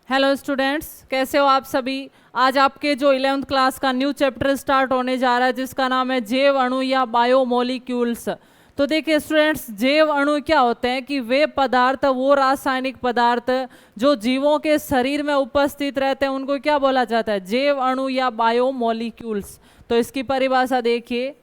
Hello students, कैसे हो आप सभी। आज आपके जो 11th क्लास का न्यू चैप्टर स्टार्ट होने जा रहा है जिसका नाम है जैव अणु या बायोमोलिक्यूल्स। तो देखिए स्टूडेंट्स, जैव अणु क्या होते हैं कि वे पदार्थ, वो रासायनिक पदार्थ जो जीवों के शरीर में उपस्थित रहते हैं उनको क्या बोला जाता है, जैव अणु या बायोमोलिक्यूल्स। तो इसकी परिभाषा देखिए।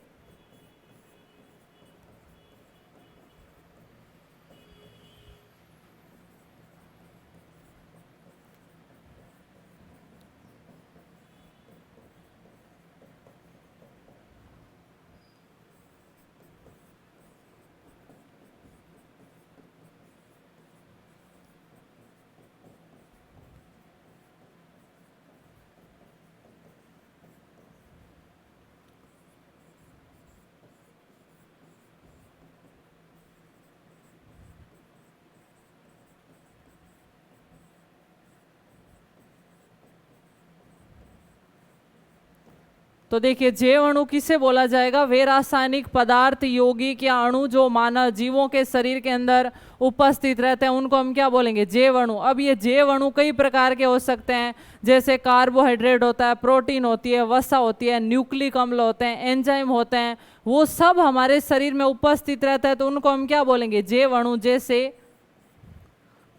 तो देखिए जैव अणु किसे बोला जाएगा, वे रासायनिक पदार्थ, यौगिक या अणु जो मानव जीवों के शरीर के अंदर उपस्थित रहते हैं उनको हम क्या बोलेंगे, जैव अणु। अब ये जैव अणु कई प्रकार के हो सकते हैं, जैसे कार्बोहाइड्रेट होता है, प्रोटीन होती है, वसा होती है, न्यूक्लिक अम्ल होते हैं, एंजाइम होते हैं, वो सब हमारे शरीर में उपस्थित रहता है तो उनको हम क्या बोलेंगे, जैव अणु। जैसे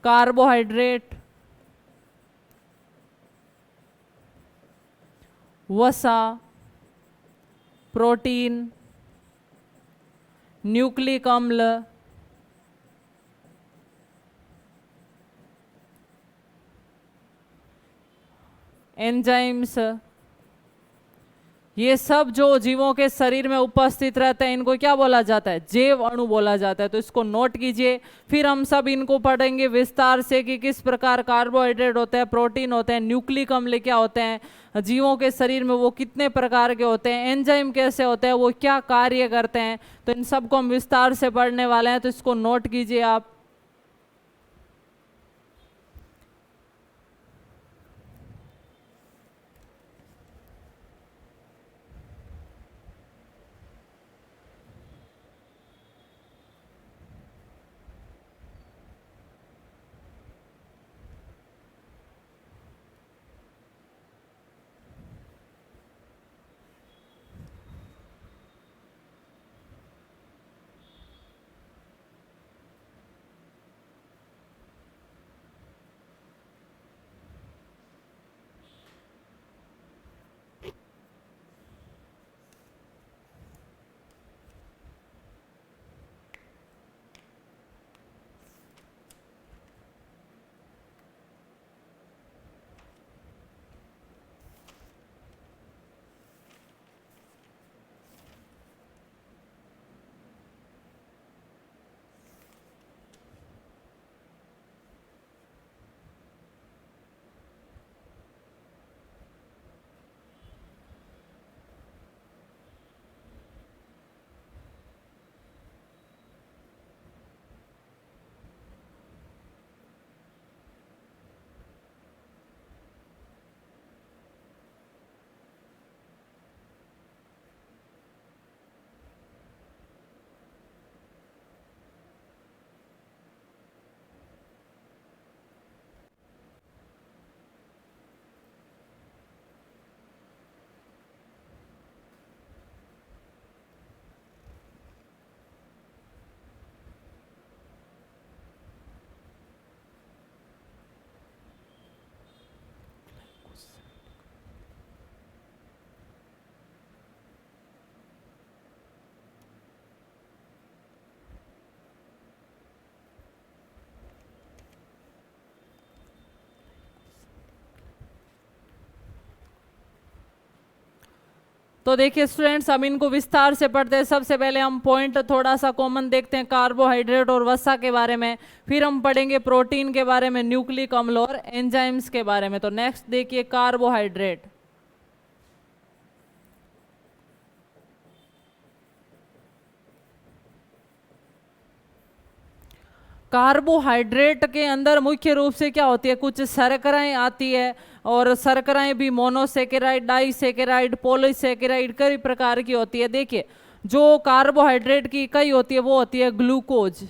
कार्बोहाइड्रेट, वसा, प्रोटीन, न्यूक्लिक अम्ल, एंजाइम्स, ये सब जो जीवों के शरीर में उपस्थित रहते हैं इनको क्या बोला जाता है, जैव अणु बोला जाता है। तो इसको नोट कीजिए, फिर हम सब इनको पढ़ेंगे विस्तार से कि किस प्रकार कार्बोहाइड्रेट होते हैं, प्रोटीन होते हैं, न्यूक्लिक अम्ल क्या होते हैं जीवों के शरीर में, वो कितने प्रकार के होते हैं, एंजाइम कैसे होते हैं, वो क्या कार्य करते हैं। तो इन सबको हम विस्तार से पढ़ने वाले हैं, तो इसको नोट कीजिए आप। तो देखिए स्टूडेंट्स, हम इनको विस्तार से पढ़ते हैं। सबसे पहले हम पॉइंट थोड़ा सा कॉमन देखते हैं कार्बोहाइड्रेट और वसा के बारे में, फिर हम पढ़ेंगे प्रोटीन के बारे में, न्यूक्लिक अम्ल और एंजाइम्स के बारे में। तो नेक्स्ट देखिए कार्बोहाइड्रेट। कार्बोहाइड्रेट के अंदर मुख्य रूप से क्या होती है, कुछ शर्कराएं आती है, और शर्कराएं भी मोनोसेकेराइड, डाइसेकेराइड, पॉलीसेकेराइड कई प्रकार की होती है। देखिए जो कार्बोहाइड्रेट की इकाई होती है वो होती है ग्लूकोज।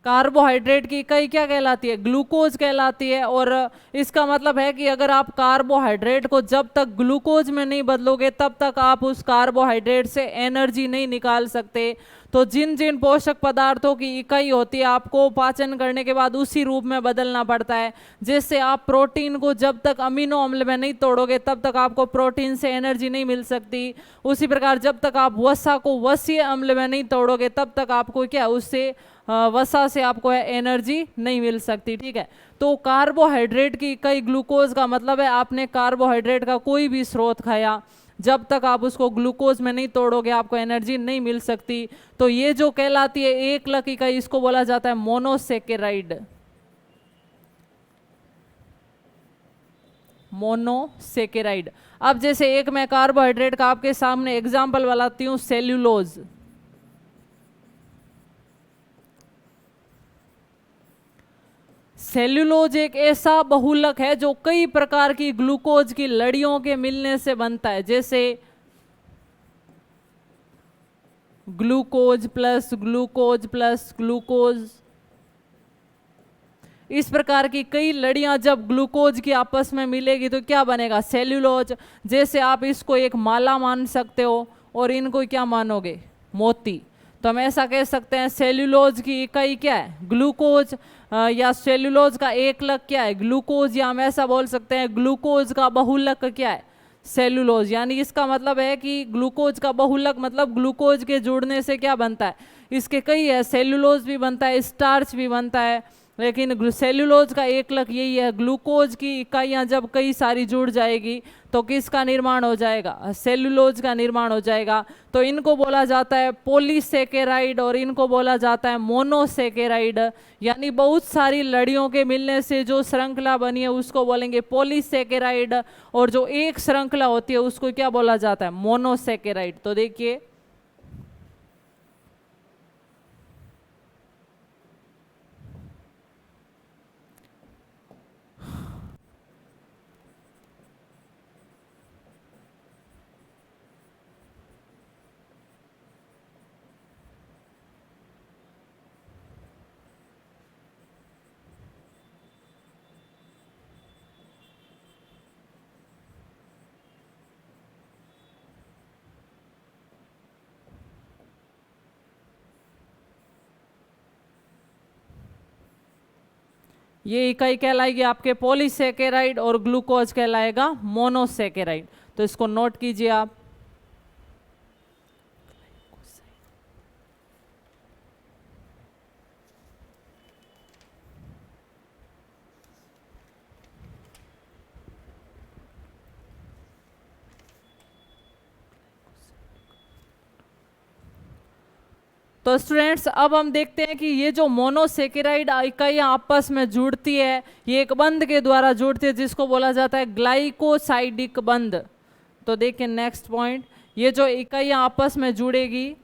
कार्बोहाइड्रेट की इकाई क्या कहलाती है? ग्लूकोज कहलाती है। और इसका मतलब है कि अगर आप कार्बोहाइड्रेट को जब तक ग्लूकोज में नहीं बदलोगे तब तक आप उस कार्बोहाइड्रेट से एनर्जी नहीं निकाल सकते। तो जिन जिन पोषक पदार्थों की इकाई होती है आपको पाचन करने के बाद उसी रूप में बदलना पड़ता है। जैसे आप प्रोटीन को जब तक अमीनो अम्ल में नहीं तोड़ोगे तब तक आपको प्रोटीन से एनर्जी नहीं मिल सकती। उसी प्रकार जब तक आप वसा को वसीय अम्ल में नहीं तोड़ोगे तब तक आपको क्या उससे वसा से आपको एनर्जी नहीं मिल सकती। ठीक है, तो कार्बोहाइड्रेट की इकाई ग्लूकोज का मतलब है आपने कार्बोहाइड्रेट का कोई भी स्रोत खाया, जब तक आप उसको ग्लूकोज में नहीं तोड़ोगे आपको एनर्जी नहीं मिल सकती। तो ये जो कहलाती है एकलक इकाई, इसको बोला जाता है मोनोसेकेराइड। मोनोसेकेराइड। अब जैसे एक मैं कार्बोहाइड्रेट का आपके सामने एग्जाम्पल बताती हूँ, सेल्यूलोज। सेल्यूलोज एक ऐसा बहुलक है जो कई प्रकार की ग्लूकोज की लड़ियों के मिलने से बनता है। जैसे glucose plus glucose plus glucose, इस प्रकार की कई लड़ियां जब ग्लूकोज की आपस में मिलेगी तो क्या बनेगा? सेल्यूलोज। जैसे आप इसको एक माला मान सकते हो और इनको क्या मानोगे? मोती। तो हम ऐसा कह सकते हैं सेल्यूलोज की इकाई क्या है? ग्लूकोज। या सेल्यूलोज का एकलक क्या है? ग्लूकोज। या हम ऐसा बोल सकते हैं ग्लूकोज का बहुलक क्या है? सेल्यूलोज। यानी इसका मतलब है कि ग्लूकोज का बहुलक मतलब ग्लूकोज के जुड़ने से क्या बनता है? इसके कई है, सेल्यूलोज भी बनता है, स्टार्च भी बनता है, लेकिन सेल्यूलोज का एकलक यही है। ग्लूकोज की इकाइयां जब कई सारी जुड़ जाएगी तो किसका निर्माण हो जाएगा? सेल्यूलोज का निर्माण हो जाएगा। तो इनको बोला जाता है पॉलीसेकेराइड और इनको बोला जाता है मोनोसेकेराइड। यानी बहुत सारी लड़ियों के मिलने से जो श्रृंखला बनी है उसको बोलेंगे पॉलीसेकेराइड, और जो एक श्रृंखला होती है उसको क्या बोला जाता है? मोनोसेकेराइड। तो देखिए ये इकाई कहलाएगी आपके पॉलीसेकेराइड और ग्लूकोज कहलाएगा मोनोसेकेराइड। तो इसको नोट कीजिए आप। तो स्टूडेंट्स अब हम देखते हैं कि ये जो मोनोसेकेराइड इकाइयां आपस में जुड़ती है ये एक बंध के द्वारा जुड़ती है जिसको बोला जाता है ग्लाइकोसाइडिक बंध। तो देखिए नेक्स्ट पॉइंट, ये जो इकाइयां आपस में जुड़ेगी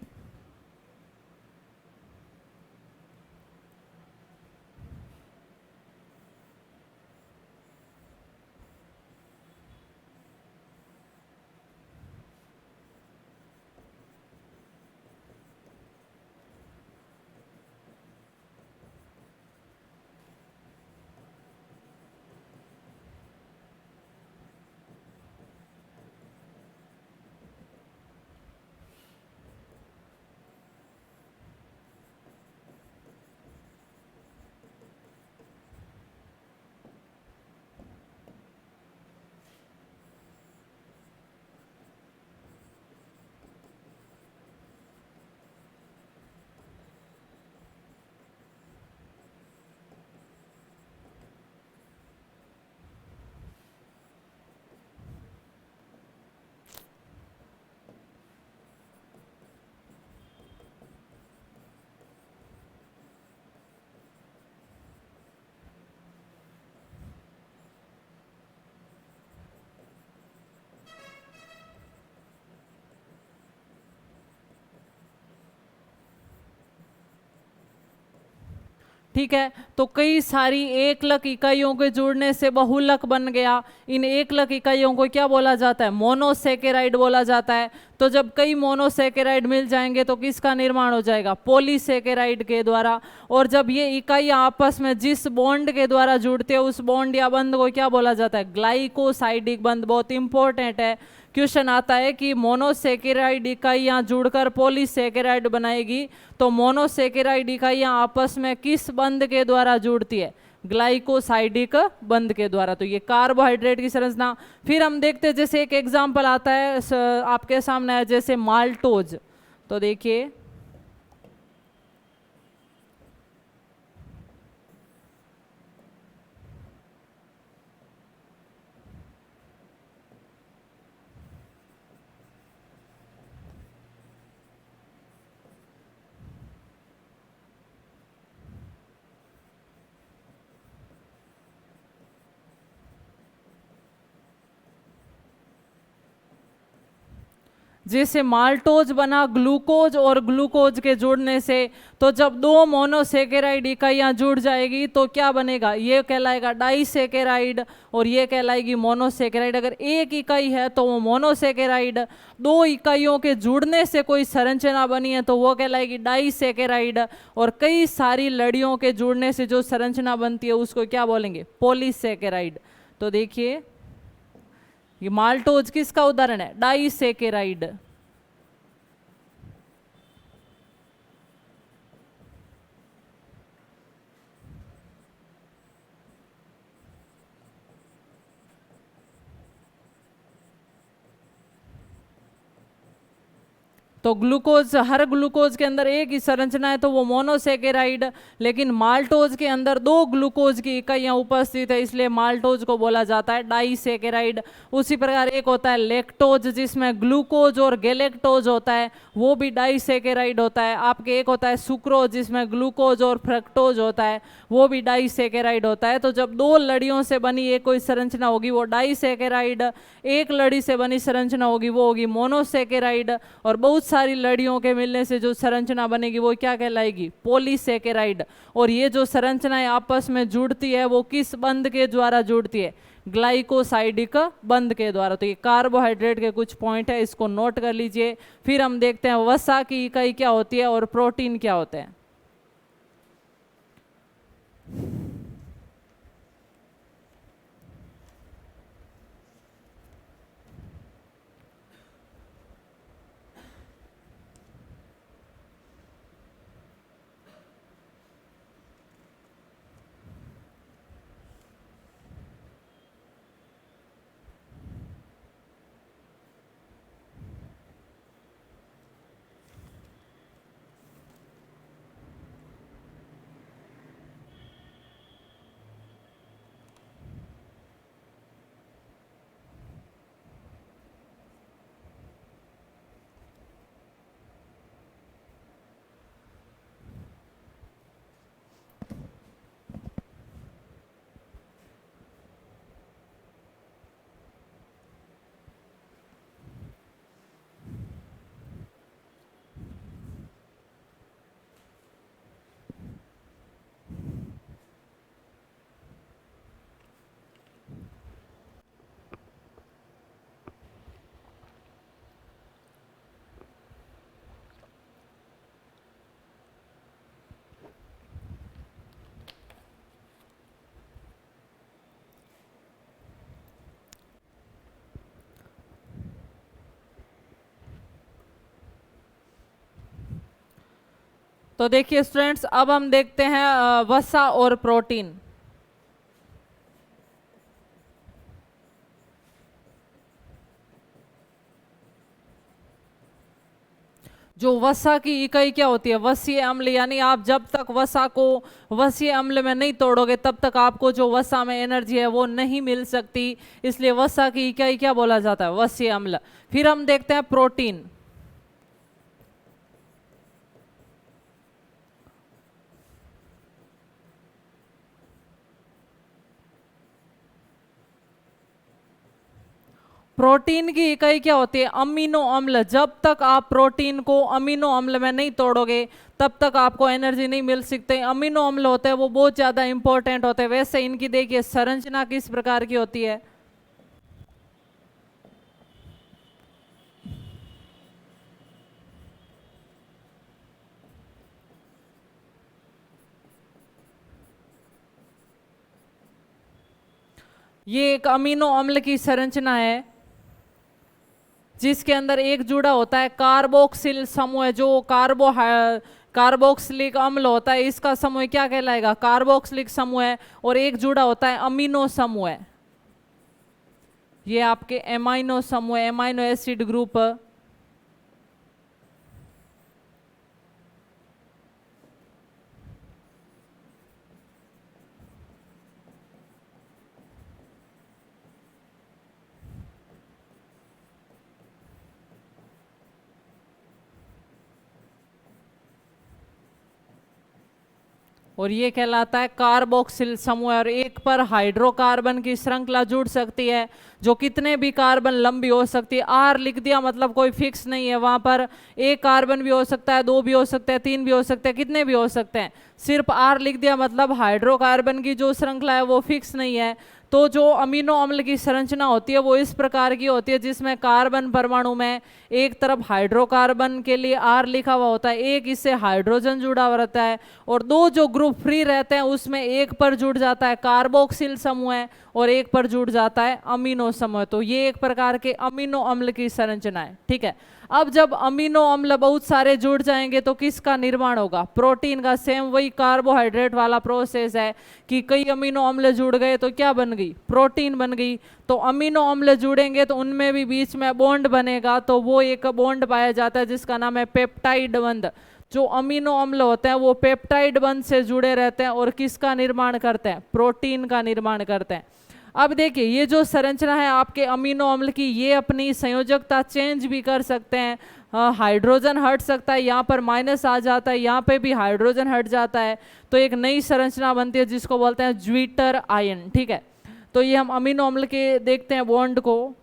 ठीक है। तो कई सारी एकलक इकाइयों के जुड़ने से बहुलक बन गया। इन एकलक इकाइयों को क्या बोला जाता है? मोनोसेकेराइड बोला जाता है। तो जब कई मोनोसेकेराइड मिल जाएंगे तो किसका निर्माण हो जाएगा? पॉलीसेकेराइड के द्वारा। और जब ये इकाइयां आपस में जिस बॉन्ड के द्वारा जुड़ते हैं उस बॉन्ड या बंध को क्या बोला जाता है? ग्लाइकोसाइडिक बंध। बहुत इंपॉर्टेंट है, क्वेश्चन आता है कि मोनोसेकेराइड इकाइयां जुड़कर पॉलीसेकेराइड बनाएगी, तो मोनोसेकेराइड इकाइयां आपस में किस बंध के द्वारा जुड़ती है? ग्लाइकोसाइडिक बंध के द्वारा। तो ये कार्बोहाइड्रेट की संरचना। फिर हम देखते हैं, जैसे एक एग्जांपल आता है आपके सामने है, जैसे माल्टोज। तो देखिए जैसे माल्टोज बना ग्लूकोज और ग्लूकोज के जुड़ने से। तो जब दो मोनोसेकेराइड इकाइयां जुड़ जाएगी तो क्या बनेगा? ये कहलाएगा डाइसेकेराइड और ये कहलाएगी मोनोसेकेराइड। अगर एक इकाई है तो वो मोनोसेकेराइड, दो इकाइयों के जुड़ने से कोई संरचना बनी है तो वो कहलाएगी डाइसेकेराइड, और कई सारी लड़ियों के जुड़ने से जो संरचना बनती है उसको क्या बोलेंगे? पॉलीसेकेराइड। तो देखिए ये माल्टोज किसका उदाहरण है? डाइसेकेराइड। तो ग्लूकोज, हर ग्लूकोज के अंदर एक ही संरचना है तो वो मोनोसेकेराइड, लेकिन माल्टोज के अंदर दो ग्लूकोज की इकाइयां उपस्थित है इसलिए माल्टोज को बोला जाता है डाइसेकेराइड। उसी प्रकार एक होता है लैक्टोज जिसमें ग्लूकोज और गैलेक्टोज होता है, वो भी डाइसेकेराइड होता है। आपके एक होता है सुक्रोज जिसमें ग्लूकोज और फ्रक्टोज होता है, वो भी डाइसेकेराइड होता है। तो जब दो लड़ियों से बनी एक कोई संरचना होगी वो डाइसेकेराइड, एक लड़ी से बनी संरचना होगी वो होगी मोनोसेकेराइड, और बहुत सारी लड़ियों के मिलने से जो संरचना बनेगी वो क्या कहलाएगी? पॉलीसेकेराइड। और ये जो संरचनाएं आपस में जुड़ती है वो किस बंध के द्वारा जुड़ती है? ग्लाइकोसाइडिक बंध के द्वारा। तो ये कार्बोहाइड्रेट के कुछ पॉइंट है, इसको नोट कर लीजिए। फिर हम देखते हैं वसा की इकाई क्या होती है और प्रोटीन क्या होते हैं। तो देखिए स्टूडेंट्स, अब हम देखते हैं वसा और प्रोटीन। जो वसा की इकाई क्या होती है? वसीय अम्ल। यानी आप जब तक वसा को वसीय अम्ल में नहीं तोड़ोगे तब तक आपको जो वसा में एनर्जी है वो नहीं मिल सकती, इसलिए वसा की इकाई क्या बोला जाता है? वसीय अम्ल। फिर हम देखते हैं प्रोटीन। प्रोटीन की इकाई क्या होती है? अमीनो अम्ल। जब तक आप प्रोटीन को अमीनो अम्ल में नहीं तोड़ोगे तब तक आपको एनर्जी नहीं मिल सकती। अमीनो अम्ल होते हैं वो बहुत ज्यादा इंपॉर्टेंट होते हैं। वैसे इनकी देखिए संरचना किस प्रकार की होती है। ये एक अमीनो अम्ल की संरचना है जिसके अंदर एक जुड़ा होता है कार्बोक्सिल समूह। जो कार्बोक्सिलिक अम्ल होता है इसका समूह क्या कहलाएगा? कार्बोक्सिलिक समूह है। और एक जुड़ा होता है अमीनो समूह। ये आपके एमाइनो समूह, एमाइनो एसिड ग्रुप। और ये कहलाता है कार्बोक्सिल समूह। और एक पर हाइड्रोकार्बन की श्रृंखला जुड़ सकती है जो कितने भी कार्बन लंबी हो सकती है। आर लिख दिया मतलब कोई फिक्स नहीं है, वहां पर एक कार्बन भी हो सकता है, दो भी हो सकते हैं, तीन भी हो सकते हैं, कितने भी हो सकते हैं। सिर्फ आर लिख दिया मतलब हाइड्रोकार्बन की जो श्रृंखला है वो फिक्स नहीं है। तो जो अमीनो अम्ल की संरचना होती है वो इस प्रकार की होती है जिसमें कार्बन परमाणु में एक तरफ हाइड्रोकार्बन के लिए आर लिखा हुआ होता है, एक इससे हाइड्रोजन जुड़ा हुआ रहता है, और दो जो ग्रुप फ्री रहते हैं उसमें एक पर जुड़ जाता है कार्बोक्सिल समूह और एक पर जुड़ जाता है अमीनो समूह। तो ये एक प्रकार के अमीनो अम्ल की संरचना है। ठीक है, अब जब अमीनो अम्ल बहुत सारे जुड़ जाएंगे तो किसका निर्माण होगा? प्रोटीन का। सेम वही कार्बोहाइड्रेट वाला प्रोसेस है कि कई अमीनो अम्ल जुड़ गए तो क्या बन गई? प्रोटीन बन गई। तो अमीनो अम्ल जुड़ेंगे तो उनमें भी बीच में बॉन्ड बनेगा, तो वो एक बॉन्ड पाया जाता है जिसका नाम है पेप्टाइड बंध। जो अमीनो अम्ल होते हैं वो पेप्टाइड बंध से जुड़े रहते हैं और किसका निर्माण करते हैं? प्रोटीन का निर्माण करते हैं। अब देखिए ये जो संरचना है आपके अमीनो अम्ल की, ये अपनी संयोजकता चेंज भी कर सकते हैं। हाइड्रोजन हट सकता है, यहाँ पर माइनस आ जाता है, यहाँ पे भी हाइड्रोजन हट जाता है, तो एक नई संरचना बनती है जिसको बोलते हैं ज्विटर आयन। ठीक है, तो ये हम अमीनो अम्ल के देखते हैं बॉन्ड को।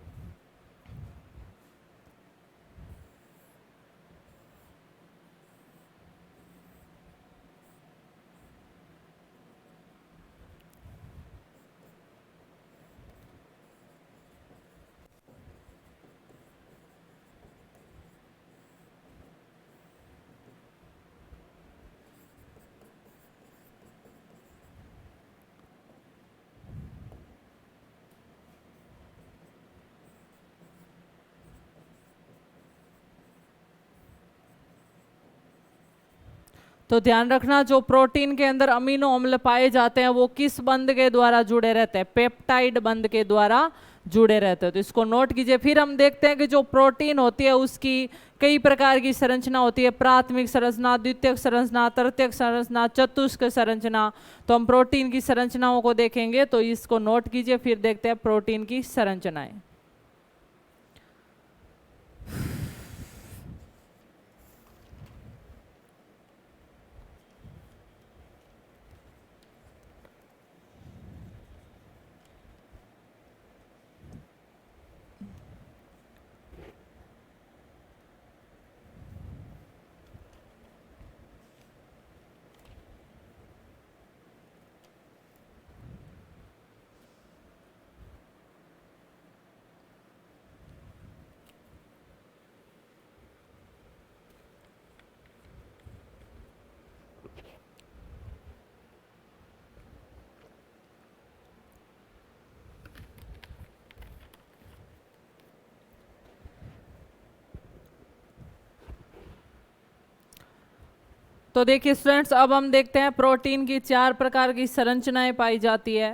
तो ध्यान रखना जो प्रोटीन के अंदर अमीनो अम्ल पाए जाते हैं वो किस बंध के द्वारा जुड़े रहते हैं? पेप्टाइड बंध के द्वारा जुड़े रहते हैं। तो इसको नोट कीजिए। फिर हम देखते हैं कि जो प्रोटीन होती है उसकी कई प्रकार की संरचना होती है। प्राथमिक संरचना, द्वितीयक संरचना, तृतीयक संरचना, चतुष्क संरचना। तो हम प्रोटीन की संरचनाओं को देखेंगे, तो इसको नोट कीजिए। फिर देखते हैं प्रोटीन की संरचनाएं। तो देखिए स्टूडेंट्स, अब हम देखते हैं प्रोटीन की चार प्रकार की संरचनाएं पाई जाती है।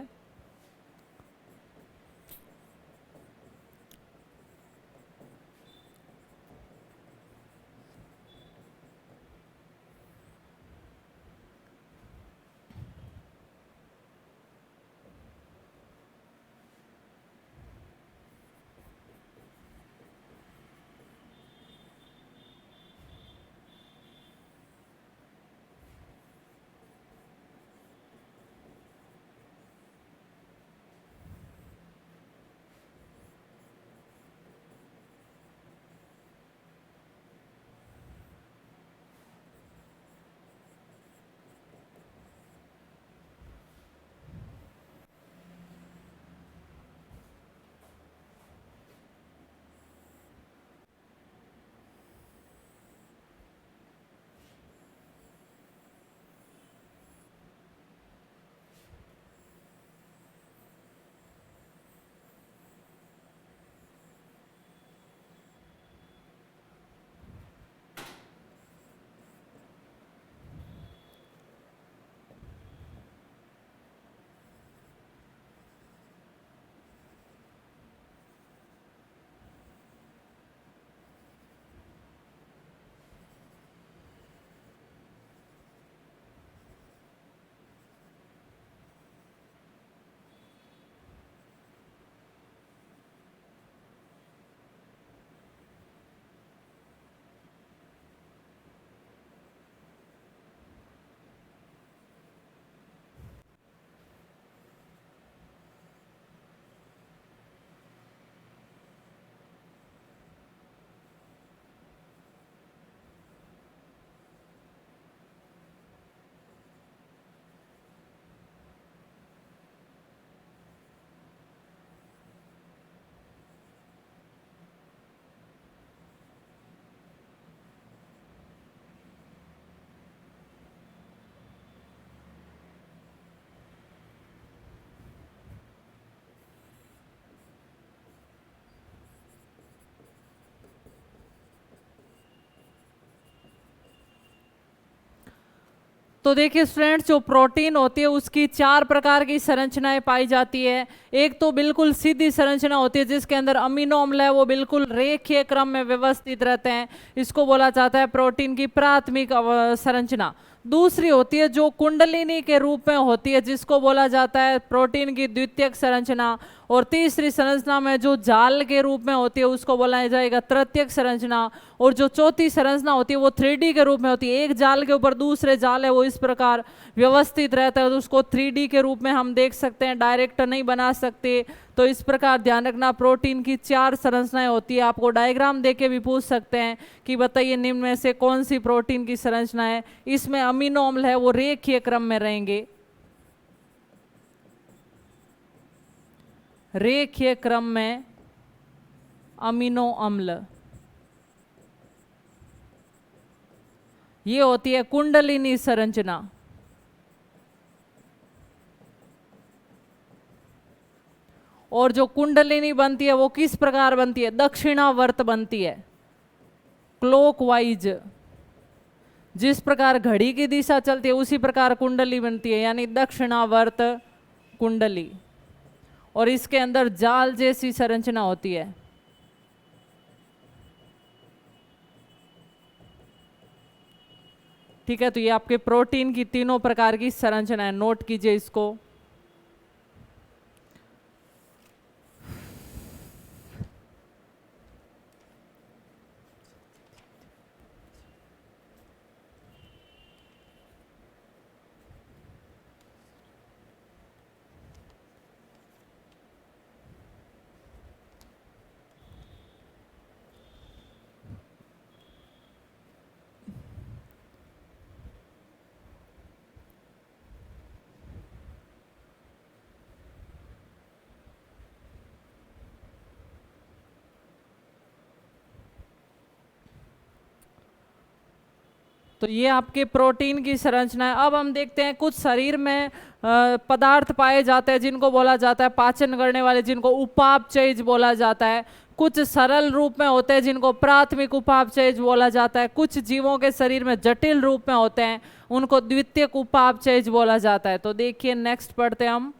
तो देखिए स्टूडेंट्स, जो प्रोटीन होती है उसकी 4 प्रकार की संरचनाएं पाई जाती है। एक तो बिल्कुल सीधी संरचना होती है जिसके अंदर अमीनो अम्ल है वो बिल्कुल रेखीय क्रम में व्यवस्थित रहते हैं, इसको बोला जाता है प्रोटीन की प्राथमिक संरचना। दूसरी होती है जो कुंडलिनी के रूप में होती है जिसको बोला जाता है प्रोटीन की द्वितीयक संरचना। और तीसरी संरचना में जो जाल के रूप में होती है उसको बोला जाएगा तृतीयक संरचना। और जो चौथी संरचना होती है वो 3D के रूप में होती है, एक जाल के ऊपर दूसरे जाल है वो इस प्रकार व्यवस्थित रहता है, तो उसको 3D के रूप में हम देख सकते हैं, डायरेक्ट नहीं बना सकते। तो इस प्रकार ध्यान रखना, प्रोटीन की 4 संरचनाएं होती है। आपको डायग्राम देके भी पूछ सकते हैं कि बताइए निम्न में से कौन सी प्रोटीन की संरचना है। इसमें अमीनो अम्ल है वो रेखीय क्रम में रहेंगे, रेखीय क्रम में अमीनो अम्ल, ये होती है कुंडलिनी संरचना। और जो कुंडलिनी बनती है वो किस प्रकार बनती है, दक्षिणावर्त बनती है, क्लॉकवाइज। जिस प्रकार घड़ी की दिशा चलती है उसी प्रकार कुंडली बनती है, यानी दक्षिणावर्त कुंडली। और इसके अंदर जाल जैसी संरचना होती है। ठीक है, तो ये आपके प्रोटीन की तीनों प्रकार की संरचना है, नोट कीजिए इसको। तो ये आपके प्रोटीन की संरचना है। अब हम देखते हैं कुछ शरीर में पदार्थ पाए जाते हैं जिनको बोला जाता है पाचन करने वाले, जिनको उपापचयज बोला जाता है। कुछ सरल रूप में होते हैं जिनको प्राथमिक उपापचयज बोला जाता है। कुछ जीवों के शरीर में जटिल रूप में होते हैं, उनको द्वितीयक उपापचयज बोला जाता है। तो देखिए नेक्स्ट पढ़ते हैं हम।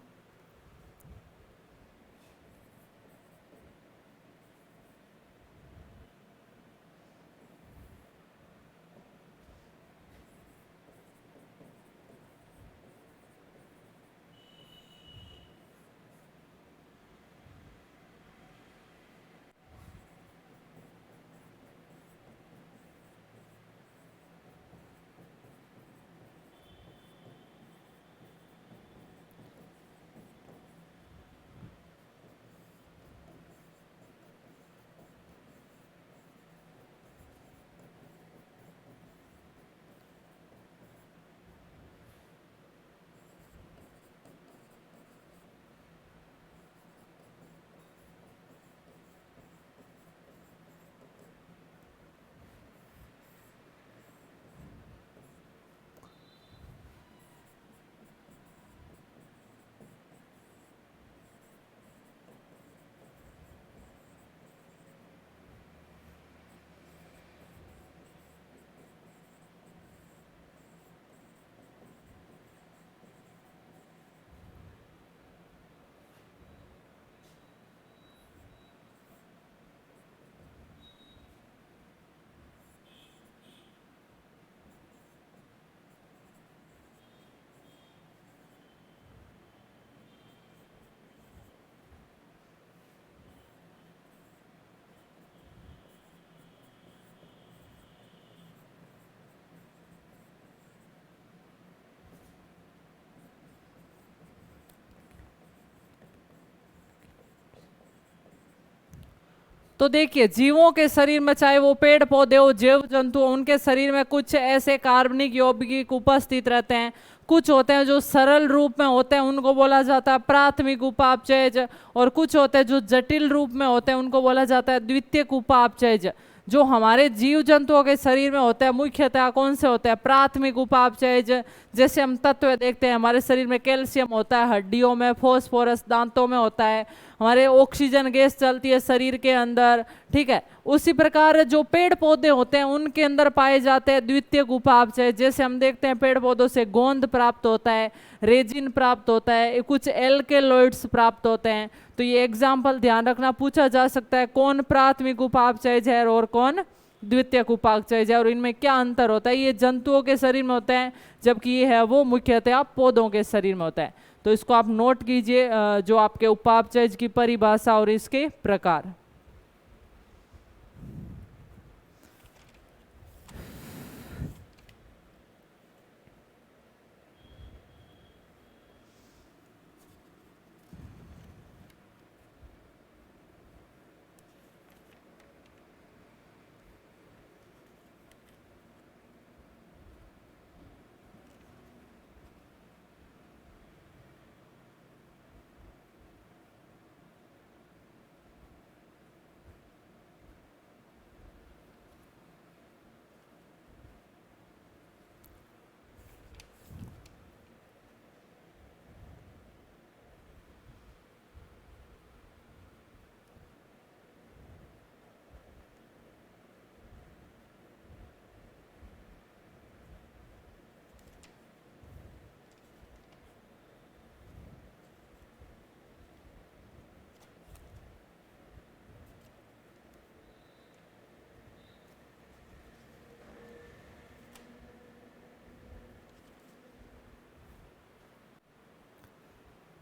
तो देखिए जीवों के शरीर में, चाहे वो पेड़ पौधे हो, जीव जंतु हो, उनके शरीर में कुछ ऐसे कार्बनिक यौगिक उपस्थित रहते हैं। कुछ होते हैं जो सरल रूप में होते हैं, उनको बोला जाता है प्राथमिक उपापचयज। और कुछ होते हैं जो जटिल रूप में होते हैं, उनको बोला जाता है द्वितीयक उपापचयज। जो हमारे जीव जंतुओं के शरीर में होते हैं मुख्यतः कौन से होते हैं, प्राथमिक उपापचयज। जैसे हम तत्व देखते हैं हमारे शरीर में कैल्शियम होता है हड्डियों में, फॉस्फोरस दांतों में होता है, हमारे ऑक्सीजन गैस चलती है शरीर के अंदर, ठीक है। उसी प्रकार जो पेड़ पौधे होते हैं उनके अंदर पाए जाते हैं द्वितीयक उपापचय। जैसे हम देखते हैं पेड़ पौधों से गोंद प्राप्त होता है, रेजिन प्राप्त होता है, कुछ एल्केलॉइड्स प्राप्त होते हैं। तो ये एग्जाम्पल ध्यान रखना, पूछा जा सकता है कौन प्राथमिक उपापचय है और कौन द्वितीयक उपापचय है, और इनमें क्या अंतर होता है। ये जंतुओं के शरीर में होते हैं, जबकि ये है वो मुख्यतः पौधों के शरीर में होता है। तो इसको आप नोट कीजिए, जो आपके उपापचय की परिभाषा और इसके प्रकार।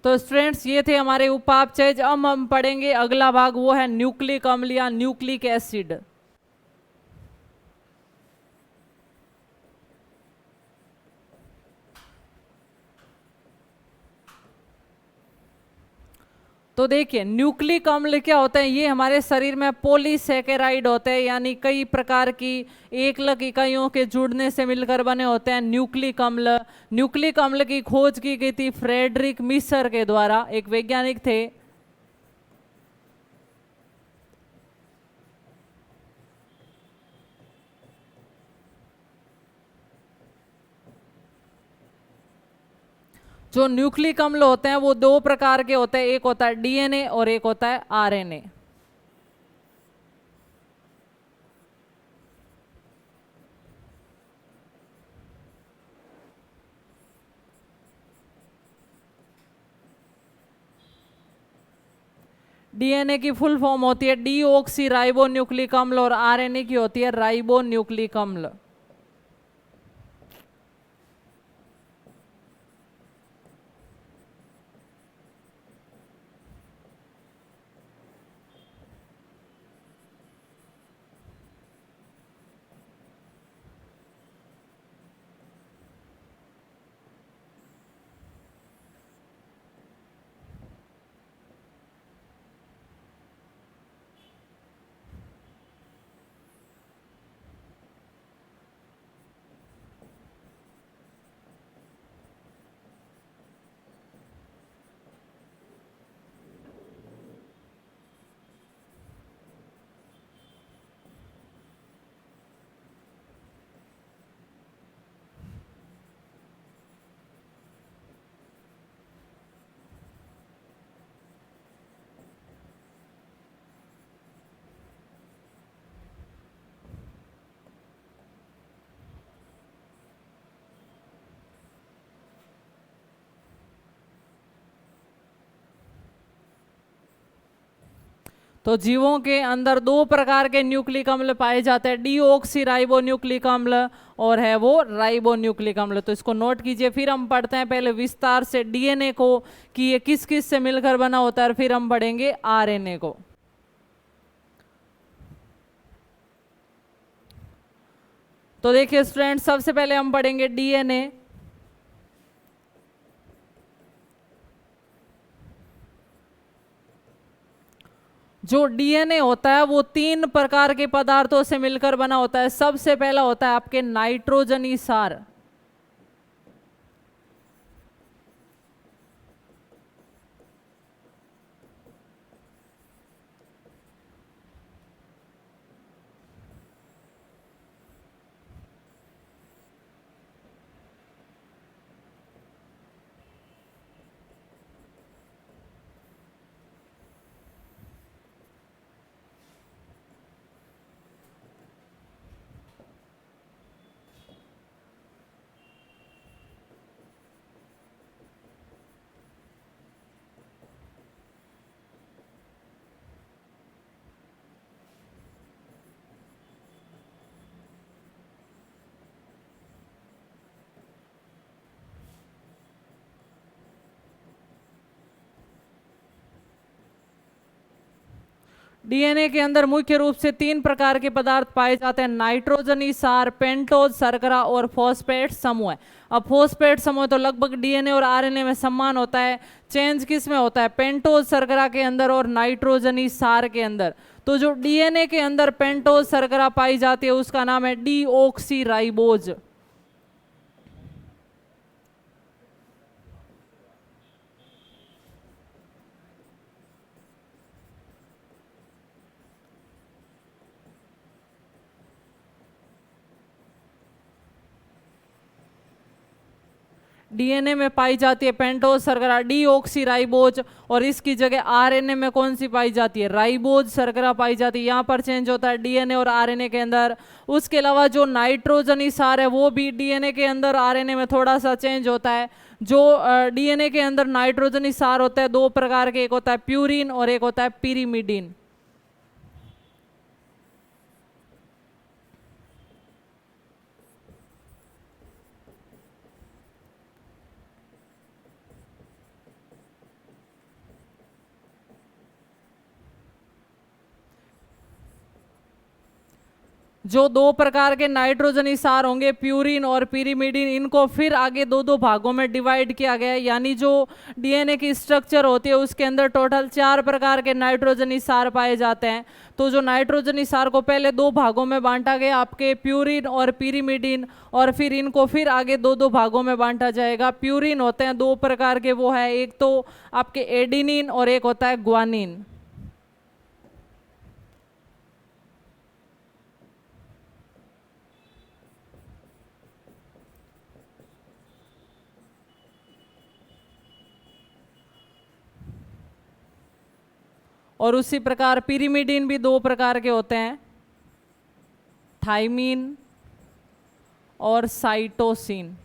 तो स्टूडेंट्स ये थे हमारे उपापचय। अब हम पढ़ेंगे अगला भाग, वो है न्यूक्लिक अम्ल या न्यूक्लिक एसिड। तो देखिए न्यूक्लिक अम्ल क्या होता है, ये हमारे शरीर में पॉलीसैकेराइड होते हैं, यानी कई प्रकार की एकलक इकाइयों के जुड़ने से मिलकर बने होते हैं न्यूक्लिक अम्ल। न्यूक्लिक अम्ल की खोज की गई थी फ्रेडरिक मिसर के द्वारा, एक वैज्ञानिक थे। जो न्यूक्लिक अम्ल होते हैं वो दो प्रकार के होते हैं, एक होता है डीएनए और एक होता है आरएनए। डीएनए की फुल फॉर्म होती है डीऑक्सी राइबो न्यूक्लिक अम्ल और आरएनए की होती है राइबो न्यूक्लिक अम्ल। तो जीवों के अंदर दो प्रकार के न्यूक्लिक अम्ल पाए जाते हैं, डीऑक्सी राइबो न्यूक्लिक अम्ल और है वो राइबो न्यूक्लिक अम्ल। तो इसको नोट कीजिए। फिर हम पढ़ते हैं पहले विस्तार से डीएनए को कि ये किस किस से मिलकर बना होता है, और फिर हम पढ़ेंगे आरएनए को। तो देखिए स्टूडेंट, सबसे पहले हम पढ़ेंगे डीएनए। जो डीएनए होता है वो तीन प्रकार के पदार्थों से मिलकर बना होता है। सबसे पहला होता है आपके नाइट्रोजनी सार। डीएनए के अंदर मुख्य रूप से 3 प्रकार के पदार्थ पाए जाते हैं, नाइट्रोजनी सार, पेंटोज, शर्करा और फॉस्फेट समूह। अब फॉस्फेट समूह तो लगभग डीएनए और आरएनए में समान होता है, चेंज किस में होता है, पेंटोज शर्करा के अंदर और नाइट्रोजनी सार के अंदर। तो जो डीएनए के अंदर पेंटोज शर्करा पाई जाती है उसका नाम है डीऑक्सीराइबोज। डीएनए में पाई जाती है पेंटोज शर्करा डीऑक्सीराइबोज, और इसकी जगह आरएनए में कौन सी पाई जाती है, राइबोज शर्करा पाई जाती है। यहाँ पर चेंज होता है डीएनए और आरएनए के अंदर। उसके अलावा जो नाइट्रोजनी सार है वो भी डीएनए के अंदर आरएनए में थोड़ा सा चेंज होता है। जो डीएनए के अंदर नाइट्रोजनी सार होता है 2 प्रकार के, एक होता है प्यूरिन और एक होता है पिरीमिडीन। जो 2 प्रकार के नाइट्रोजनी सार होंगे प्यूरिन और पिरीमिडीन, इनको फिर आगे 2-2 भागों में डिवाइड किया गया है। यानी जो डीएनए की स्ट्रक्चर होती है उसके अंदर टोटल 4 प्रकार के नाइट्रोजनी सार पाए जाते हैं। तो जो नाइट्रोजनी सार को पहले 2 भागों में बांटा गया, आपके प्यूरिन और पिरीमिडीन, और फिर इनको फिर आगे 2-2 भागों में बांटा जाएगा। प्यूरिन होते हैं 2 प्रकार के, वो है एक तो आपके एडिनिन और एक होता है ग्वानिन। और उसी प्रकार पिरीमिडीन भी 2 प्रकार के होते हैं, थाइमीन और साइटोसिन।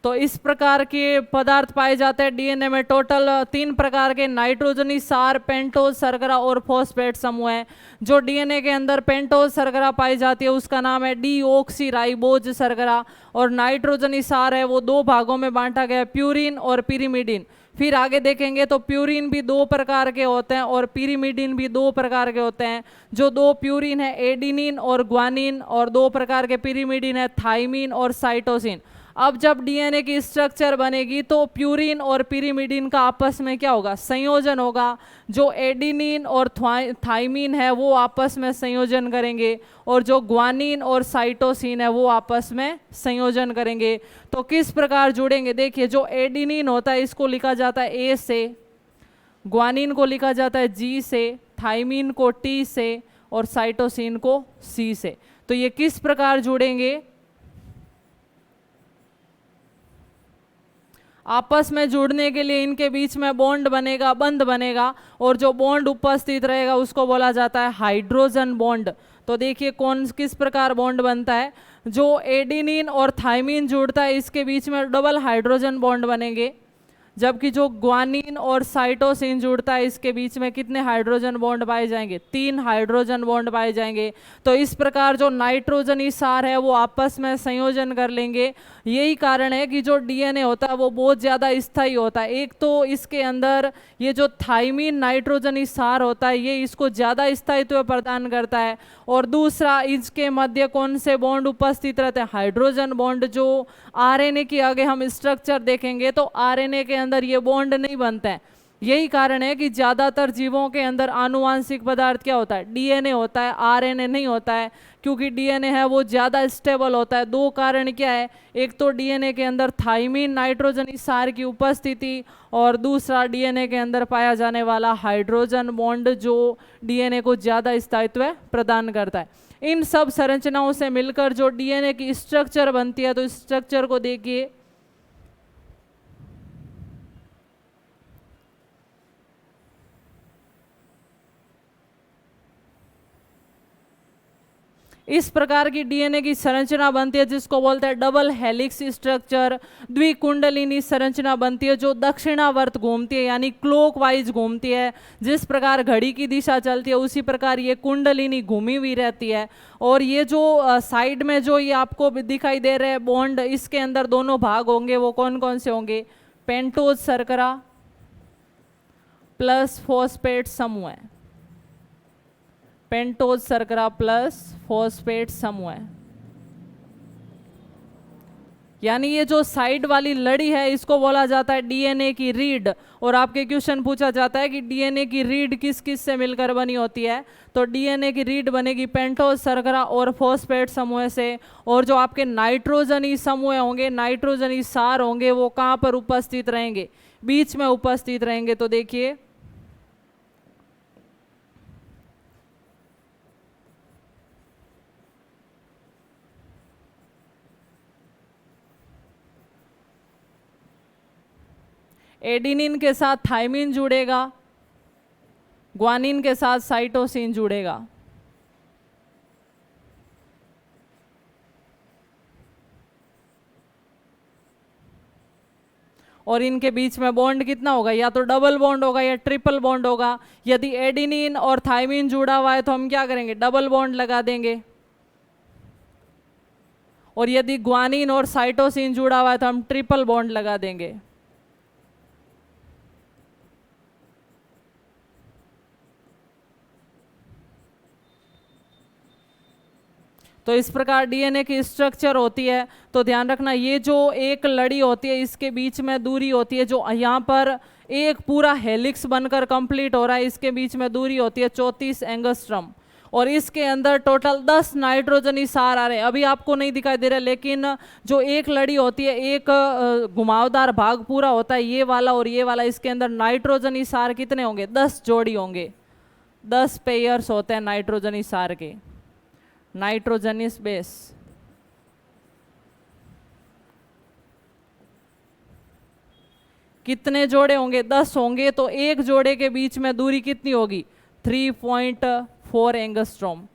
तो इस प्रकार के पदार्थ पाए जाते हैं डीएनए में। टोटल 3 प्रकार के नाइट्रोजनी सार, पेंटोज शर्करा और फॉस्फेट समूह है। जो डीएनए के अंदर पेंटोज शर्करा पाई जाती है उसका नाम है डीऑक्सीराइबोज शर्करा, और नाइट्रोजनी सार है वो 2 भागों में बांटा गया, प्यूरिन और पिरीमिडीन। फिर आगे देखेंगे तो प्यूरिन भी 2 प्रकार के होते हैं और पिरीमिडीन भी 2 प्रकार के होते हैं। जो 2 प्यूरिन है एडिनिन और ग्वानिन, और 2 प्रकार के पिरीमिडीन है थाइमीन और साइटोसिन। अब जब डीएनए की स्ट्रक्चर बनेगी तो प्यूरिन और पिरीमिडीन का आपस में क्या होगा, संयोजन होगा। जो एडिनिन और थाइमीन है वो आपस में संयोजन करेंगे, और जो ग्वानिन और साइटोसिन है वो आपस में संयोजन करेंगे। तो किस प्रकार जुड़ेंगे, देखिए जो एडिनिन होता है इसको लिखा जाता है ए से, ग्वानिन को लिखा जाता है जी से, थाइमीन को टी से और साइटोसिन को सी से। तो ये किस प्रकार जुड़ेंगे, आपस में जुड़ने के लिए इनके बीच में बॉन्ड बनेगा, बंध बनेगा, और जो बॉन्ड उपस्थित रहेगा उसको बोला जाता है हाइड्रोजन बॉन्ड। तो देखिए कौन किस प्रकार बॉन्ड बनता है, जो एडिनिन और थाइमीन जुड़ता है इसके बीच में डबल हाइड्रोजन बॉन्ड बनेंगे, जबकि जो ग्वानिन और साइटोसिन जुड़ता है इसके बीच में कितने हाइड्रोजन बॉन्ड पाए जाएंगे, 3 हाइड्रोजन बॉन्ड पाए जाएंगे। तो इस प्रकार जो नाइट्रोजनी सार है वो आपस में संयोजन कर लेंगे। यही कारण है कि जो डीएनए होता है वो बहुत ज़्यादा स्थायी होता है। एक तो इसके अंदर ये जो थाइमीन नाइट्रोजनी सार होता है ये इसको ज़्यादा स्थायित्व प्रदान करता है, और दूसरा इसके मध्य कौन से बॉन्ड उपस्थित रहते हैं, हाइड्रोजन बॉन्ड। जो आरएनए की आगे हम स्ट्रक्चर देखेंगे तो आरएनए के अंदर ये बॉन्ड नहीं बनते हैं। यही कारण है कि ज़्यादातर जीवों के अंदर आनुवांशिक पदार्थ क्या होता है, डीएनए होता है, आरएनए नहीं होता है, क्योंकि डीएनए है वो ज़्यादा स्टेबल होता है। 2 कारण क्या है, एक तो डीएनए के अंदर थाइमीन नाइट्रोजनी सार की उपस्थिति, और दूसरा डीएनए के अंदर पाया जाने वाला हाइड्रोजन बॉन्ड जो डीएनए को ज़्यादा स्थायित्व प्रदान करता है। इन सब संरचनाओं से मिलकर जो डीएनए की स्ट्रक्चर बनती है, तो इस स्ट्रक्चर को देखिए, इस प्रकार की डीएनए की संरचना बनती है जिसको बोलते हैं डबल हेलिक्स स्ट्रक्चर। द्विकुंडलिनी संरचना बनती है जो दक्षिणावर्त घूमती है, यानी क्लॉकवाइज घूमती है। जिस प्रकार घड़ी की दिशा चलती है उसी प्रकार ये कुंडलिनी घूमी हुई रहती है। और ये जो साइड में जो ये आपको दिखाई दे रहे हैं बॉन्ड, इसके अंदर दोनों भाग होंगे, वो कौन कौन से होंगे, पेंटोज शर्करा प्लस फॉस्फेट समूह है, पेंटोज शर्करा प्लस फॉस्फेट समूह है। यानी ये जो साइड वाली लड़ी है इसको बोला जाता है डीएनए की रीड। और आपके क्वेश्चन पूछा जाता है कि डीएनए की रीड किस किस से मिलकर बनी होती है, तो डीएनए की रीड बनेगी पेंटोज शर्करा और फॉस्फेट समूह से। और जो आपके नाइट्रोजनी समूह होंगे, नाइट्रोजनी सार होंगे, वो कहाँ पर उपस्थित रहेंगे, बीच में उपस्थित रहेंगे। तो देखिए एडिनिन के साथ थाइमिन जुड़ेगा, ग्वानिन के साथ साइटोसिन जुड़ेगा। और इनके बीच में बॉन्ड कितना होगा, या तो डबल बॉन्ड होगा या ट्रिपल बॉन्ड होगा। यदि एडिनिन और थाइमिन जुड़ा हुआ है तो हम क्या करेंगे, डबल बॉन्ड लगा देंगे। और यदि ग्वानिन और साइटोसिन जुड़ा हुआ है तो हम ट्रिपल बॉन्ड लगा देंगे। तो इस प्रकार डीएनए की स्ट्रक्चर होती है। तो ध्यान रखना, ये जो एक लड़ी होती है इसके बीच में दूरी होती है, जो यहाँ पर एक पूरा हेलिक्स बनकर कंप्लीट हो रहा है, इसके बीच में दूरी होती है 34 एंगस्ट्रम। और इसके अंदर टोटल 10 नाइट्रोजनी सार आ रहे हैं। अभी आपको नहीं दिखाई दे रहा, लेकिन जो एक लड़ी होती है, एक घुमावदार भाग पूरा होता है ये वाला और ये वाला, इसके अंदर नाइट्रोजनी सार कितने होंगे, 10 जोड़ी होंगे, 10 पेयर्स होते हैं नाइट्रोजनी सार के, नाइट्रोजनियस बेस। कितने जोड़े होंगे, 10 होंगे। तो एक जोड़े के बीच में दूरी कितनी होगी, 3.4 एंगस्ट्रॉम।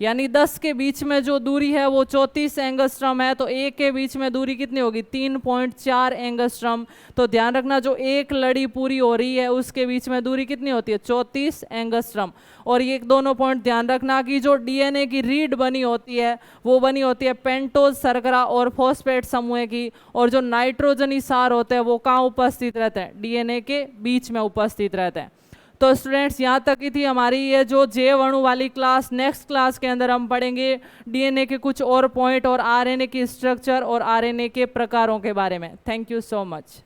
यानी 10 के बीच में जो दूरी है वो 34 एंगस्ट्रम है, तो एक के बीच में दूरी कितनी होगी, 3.4 एंगस्ट्रम। तो ध्यान रखना, जो एक लड़ी पूरी हो रही है उसके बीच में दूरी कितनी होती है, 34 एंगस्ट्रम। और ये दोनों पॉइंट ध्यान रखना कि जो डीएनए की रीड बनी होती है वो बनी होती है पेंटोज शर्करा और फॉस्फेट समूह की। और जो नाइट्रोजनी सार होते हैं वो कहाँ उपस्थित रहते हैं, डीएनए के बीच में उपस्थित रहते हैं। तो स्टूडेंट्स, यहाँ तक ही थी हमारी ये जो जैव अणु वाली क्लास। नेक्स्ट क्लास के अंदर हम पढ़ेंगे डीएनए के कुछ और पॉइंट और आरएनए की स्ट्रक्चर और आरएनए के प्रकारों के बारे में। Thank you so much.